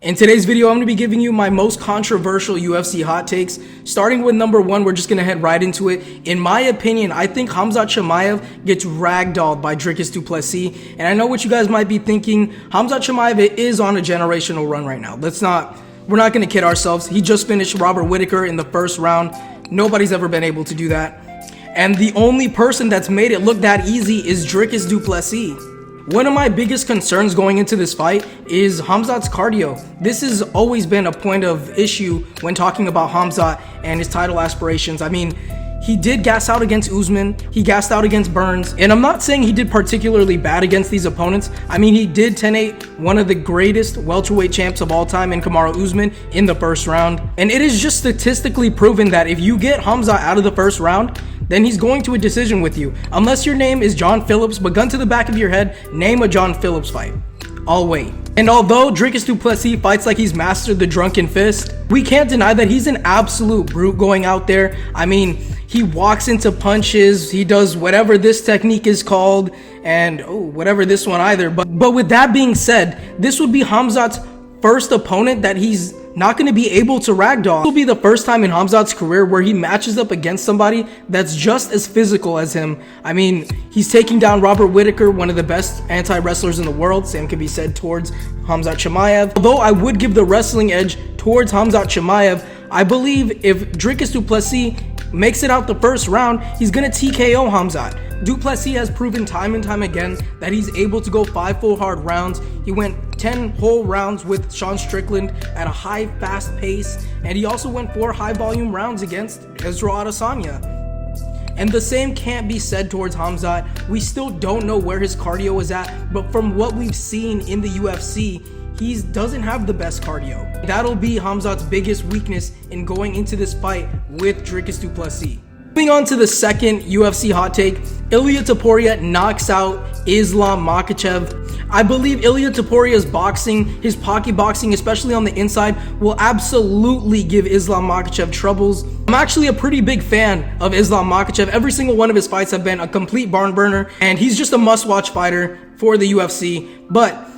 In today's video, I'm going to be giving you my most controversial UFC hot takes. Starting with number one, we're just going to head right into it. In my opinion, I think Khamzat Chimaev gets ragdolled by Dricus du Plessis. And I know what you guys might be thinking. Khamzat Chimaev is on a generational run right now. We're not going to kid ourselves. He just finished Robert Whittaker in the first round. Nobody's ever been able to do that. And the only person that's made it look that easy is Dricus du Plessis. One of my biggest concerns going into this fight is Khamzat's cardio. This has always been a point of issue when talking about Khamzat and his title aspirations. I mean, he did gas out against Usman, he gassed out against Burns, and I'm not saying he did particularly bad against these opponents. I mean, he did 10-8 one of the greatest welterweight champs of all time in Kamaru Usman in the first round. And it is just statistically proven that if you get Khamzat out of the first round, then he's going to a decision with you. Unless your name is John Phillips, but gun to the back of your head, name a John Phillips fight. I'll wait. And although Dricus du Plessis fights like he's mastered the drunken fist, we can't deny that he's an absolute brute going out there. I mean, he walks into punches, he does whatever this technique is called, and whatever this one either. But with that being said, this would be Khamzat's first opponent that he's not going to be able to ragdoll. This will be the first time in Khamzat's career where he matches up against somebody that's just as physical as him. I mean, he's taking down Robert Whittaker, one of the best anti-wrestlers in the world. Same can be said towards Khamzat Chimaev. Although I would give the wrestling edge towards Khamzat Chimaev, I believe if Dricus du Plessis makes it out the first round, he's going to TKO Khamzat. Du Plessis has proven time and time again that he's able to go 5 full hard rounds. He went 10 whole rounds with Sean Strickland at a high, fast pace, and he also went 4 high-volume rounds against Israel Adesanya. And the same can't be said towards Khamzat. We still don't know where his cardio is at, but from what we've seen in the UFC, he doesn't have the best cardio. That'll be Khamzat's biggest weakness in going into this fight with Dricus du Plessis. Moving on to the second UFC hot take, Ilia Topuria knocks out Islam Makhachev. I believe Ilia Topuria's boxing, his pocket boxing, especially on the inside, will absolutely give Islam Makhachev troubles. I'm actually a pretty big fan of Islam Makhachev. Every single one of his fights have been a complete barn burner, and he's just a must-watch fighter for the UFC. But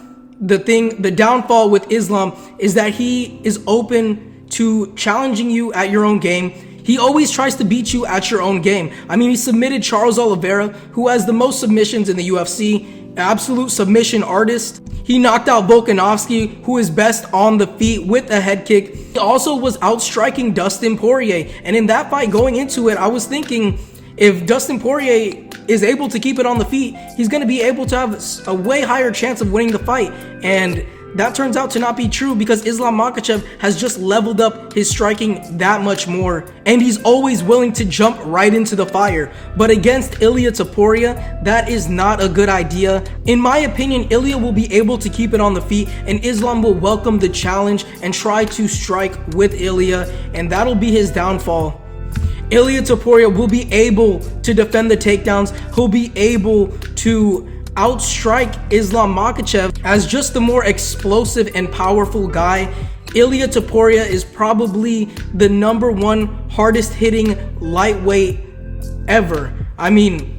the downfall with Islam is that he is open to challenging you at your own game. He always tries to beat you at your own game. I mean, he submitted Charles Oliveira, who has the most submissions in the UFC, absolute submission artist. He knocked out Volkanovski, who is best on the feet with a head kick. He also was outstriking Dustin Poirier. And in that fight going into it, I was thinking, if Dustin Poirier is able to keep it on the feet, he's going to be able to have a way higher chance of winning the fight. And that turns out to not be true because Islam Makhachev has just leveled up his striking that much more, and he's always willing to jump right into the fire. But against Ilia Topuria, that is not a good idea. In my opinion, Ilia will be able to keep it on the feet, and Islam will welcome the challenge and try to strike with Ilia, and that'll be his downfall. Ilia Topuria will be able to defend the takedowns. He'll be able to outstrike Islam Makhachev as just the more explosive and powerful guy. Ilia Topuria is probably the #1 hardest hitting lightweight ever. I mean,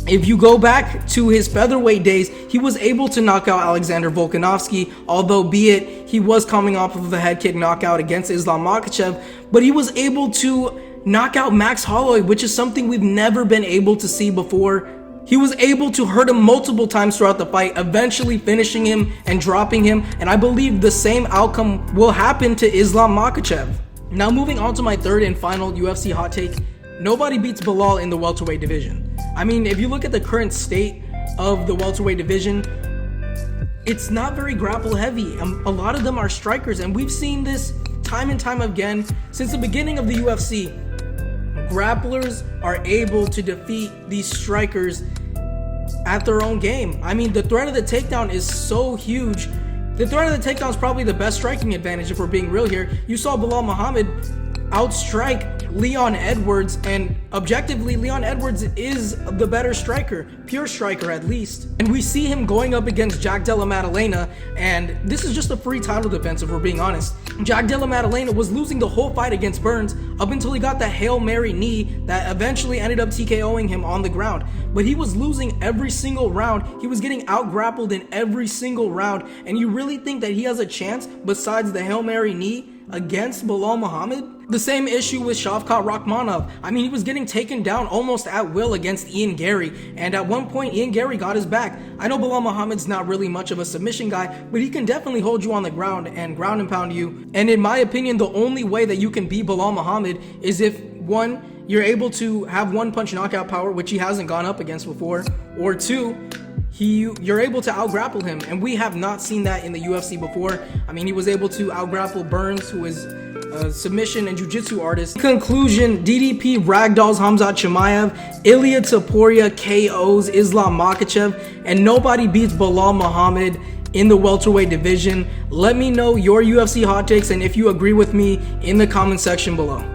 if you go back to his featherweight days, he was able to knock out Alexander Volkanovski, although be it he was coming off of a head kick knockout against Islam Makhachev, but he was able to knock out Max Holloway, which is something we've never been able to see before. He was able to hurt him multiple times throughout the fight, eventually finishing him and dropping him, and I believe the same outcome will happen to Islam Makhachev. Now moving on to my third and final UFC hot take, nobody beats Bilal in the welterweight division. I mean, if you look at the current state of the welterweight division, it's not very grapple heavy. A lot of them are strikers, and we've seen this time and time again since the beginning of the UFC. Grapplers are able to defeat these strikers at their own game. I mean, the threat of the takedown is so huge. The threat of the takedown is probably the best striking advantage if we're being real here. You saw Bilal Muhammad outstrike Leon Edwards and objectively, Leon Edwards is the better striker, pure striker at least. And we see him going up against Jack Della Maddalena, and this is just a free title defense if we're being honest. Jack Della Maddalena was losing the whole fight against Burns up until he got the Hail Mary knee that eventually ended up TKOing him on the ground. But he was losing every single round. He was getting out-grappled in every single round. And you really think that he has a chance besides the Hail Mary knee against Belal Muhammad? The same issue with Shavkat Rakhmonov. I mean, he was getting taken down almost at will against Ian Gary, and at one point Ian Gary got his back. I know Belal Muhammad's not really much of a submission guy, but he can definitely hold you on the ground and pound you. And in my opinion, the only way that you can beat Belal Muhammad is if, one, you're able to have one punch knockout power, which he hasn't gone up against before, or two, you're able to out-grapple him, and we have not seen that in the UFC before. I mean, he was able to out-grapple Burns, who is a submission and jiu-jitsu artist. In conclusion, DDP ragdolls Khamzat Chimaev, Ilia Topuria KOs Islam Makhachev, and nobody beats Belal Muhammad in the welterweight division. Let me know your UFC hot takes and if you agree with me in the comment section below.